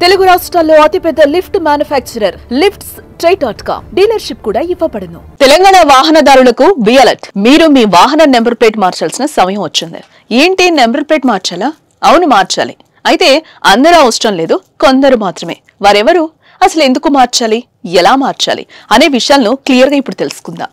తెలుగు రాష్ట్రాల్లో అతిపెద్ద lift manufacturer lifts ట్రై.com dealership కూడా ఇవ్వబడును. తెలంగాణ వాహనదారులకు బి అలర్ట్. మీరు మీ వాహన నెంబర్ ప్లేట్ మార్చాల్సిన సమయం వచ్చింది. ఏంటి నెంబర్ ప్లేట్ మార్చాలా? అవును, మార్చాలి. అయితే అందరూ అవసరం లేదు, కొందరు మాత్రమే. వారెవరు? అసలు ఎందుకు మార్చాలి, ఎలా మార్చాలి అనే విషయాలను క్లియర్ గా ఇప్పుడు తెలుసుకుందాం.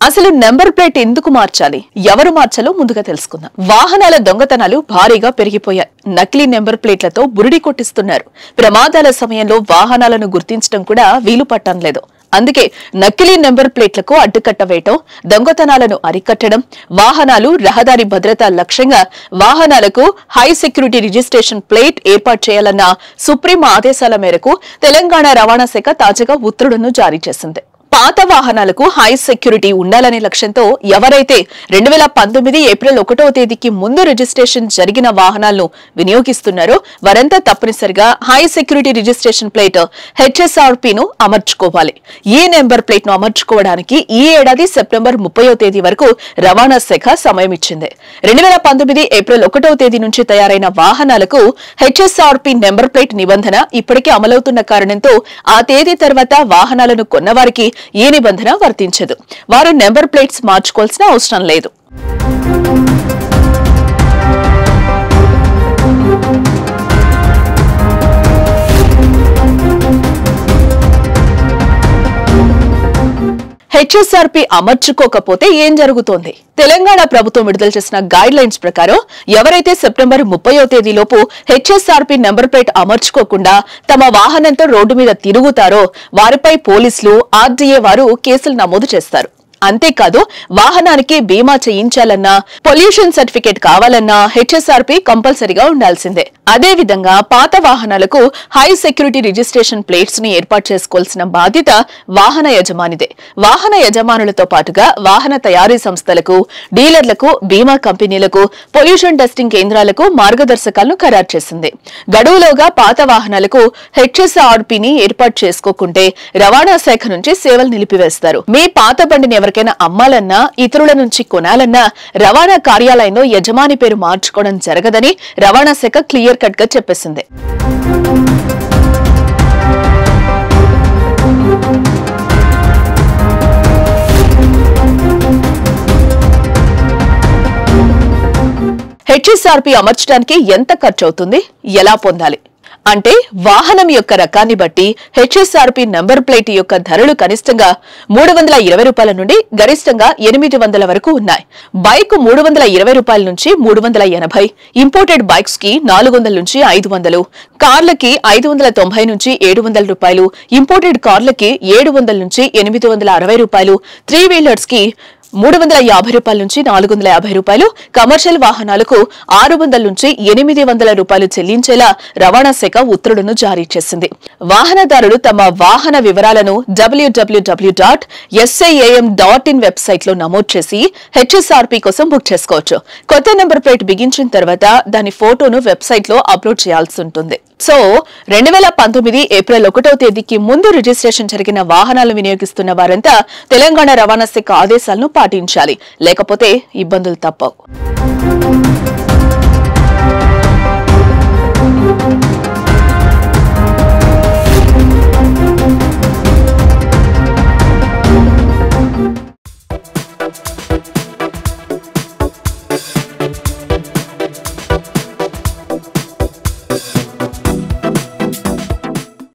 అసలు నెంబర్ ప్లేట్ ఎందుకు మార్చాలి, ఎవరు మార్చాలో ముందుగా తెలుసుకుందాం. వాహనాల దొంగతనాలు భారీగా పెరిగిపోయాయి. నకిలీ నెంబర్ ప్లేట్లతో బురిడి కొట్టిస్తున్నారు. ప్రమాదాల సమయంలో వాహనాలను గుర్తించడం కూడా వీలు పట్టం లేదు. అందుకే నకిలీ నెంబర్ ప్లేట్లకు అడ్డుకట్ట వేయటం, దొంగతనాలను అరికట్టడం, వాహనాలు రహదారి భద్రత లక్ష్యంగా వాహనాలకు హై సెక్యూరిటీ రిజిస్ట్రేషన్ ప్లేట్ ఏర్పాటు చేయాలన్న సుప్రీం ఆదేశాల మేరకు తెలంగాణ రవాణా శాఖ తాజాగా ఉత్తర్వులను జారీ చేసింది. పాత వాహనాలకు హై సెక్యూరిటీ ఉండాలనే లక్ష్యంతో ఎవరైతే 2019 ఏప్రిల్ 1వ తేదీకి ముందు రిజిస్ట్రేషన్ జరిగిన వాహనాలను వినియోగిస్తున్నారో వారంతా తప్పనిసరిగా high security registration plate HSRP ను అమర్చుకోవాలి. ఈ నెంబర్ ప్లేట్ ను అమర్చుకోవడానికి ఈ ఏడాది సెప్టెంబర్ 30వ తేదీ వరకు రవాణా శాఖ సమయం ఇచ్చింది. 2019 ఏప్రిల్ 1వ తేదీ నుంచి తయారైన వాహనాలకు HSRP నెంబర్ ప్లేట్ నిబంధన ఇప్పటికే అమలవుతున్న కారణంతో ఆ తేదీ తర్వాత వాహనాలను కొన్నవారికి ఈ నిబంధన వర్తించదు. వారు నెంబర్ ప్లేట్స్ మార్చుకోవాల్సిన అవసరం లేదు. HSRP అమర్చుకోకపోతే ఏం జరుగుతోంది? తెలంగాణ ప్రభుత్వం విడుదల చేసిన గైడ్ లైన్స్ ప్రకారం ఎవరైతే సెప్టెంబర్ 30వ తేదీలోపు HSRP నెంబర్ ప్లేట్ అమర్చుకోకుండా తమ వాహనంతో రోడ్డు మీద తిరుగుతారో వారిపై పోలీసులు, RDA వారు కేసులు నమోదు చేస్తారు. అంతేకాదు, వాహనానికి బీమా చేయించాలన్నా, పొల్యూషన్ సర్టిఫికేట్ కావాలన్నా HSRP కంపల్సరీగా ఉండాల్సిందే. అదే విధంగా పాత వాహనాలకు హై సెక్యూరిటీ రిజిస్ట్రేషన్ ప్లేట్స్ ని ఏర్పాటు చేసుకోవాల్సిన బాధ్యత వాహన యజమానిదే. వాహన యజమానులతో పాటుగా వాహన తయారీ సంస్థలకు, డీలర్లకు, బీమా కంపెనీలకు, పొల్యూషన్ టెస్టింగ్ కేంద్రాలకు మార్గదర్శకాలను ఖరారు చేసింది. గడువులోగా పాత వాహనాలకు HSRP ని ఏర్పాటు చేసుకోకుంటే రవాణా శాఖ నుంచి సేవలు నిలిపివేస్తారు. మీ పాత బండిని ఎవరికైనా అమ్మాలన్నా, ఇతరుల నుంచి కొనాలన్నా రవాణా కార్యాలయంలో యజమాని పేరు మార్చుకోవడం జరగదని రవాణా శాఖ క్లియర్ కట్ గా చెప్పేసింది. HSRP అమర్చడానికి ఎంత ఖర్చు అవుతుంది, ఎలా పొందాలి అంటే, వాహనం యొక్క రకాన్ని బట్టి HSRP నంబర్ ప్లేట్ యొక్క ధరలు కనిష్టంగా 320 రూపాయల నుండి గరిష్టంగా 800 వరకు ఉన్నాయి. బైక్ 320 రూపాయల నుంచి 380, ఇంపోర్టెడ్ బైక్స్ కి 400 నుంచి 500, కార్లకి 590 నుంచి 700 రూపాయలు, ఇంపోర్టెడ్ కార్లకి 700 నుంచి 860 రూపాయలు, 3 వీలర్స్ కి 350 రూపాయల నుంచి 450 రూపాయలు, కమర్షియల్ వాహనాలకు 600 నుంచి 800 రూపాయలు చెల్లించేలా రవాణా శాఖ ఉత్తర్వులను జారీ చేసింది. వాహనదారులు తమ వాహన వివరాలను www.siam.in వెబ్సైట్ లో నమోదు చేసి HSRP కోసం బుక్ చేసుకోవచ్చు. కొత్త నెంబర్ ప్లేట్ బిగించిన తర్వాత దాని ఫోటోను వెబ్సైట్ లో అప్లోడ్ చేయాల్సి ఉంటుంది. సో 2019 ఏప్రిల్ 1వ తేదీకి ముందు రిజిస్ట్రేషన్ జరిగిన వాహనాలు వినియోగిస్తున్న వారంతా తెలంగాణ రవాణా శాఖ ఆదేశాలను పాటించాలి, లేకపోతే ఇబ్బందులు తప్పవు.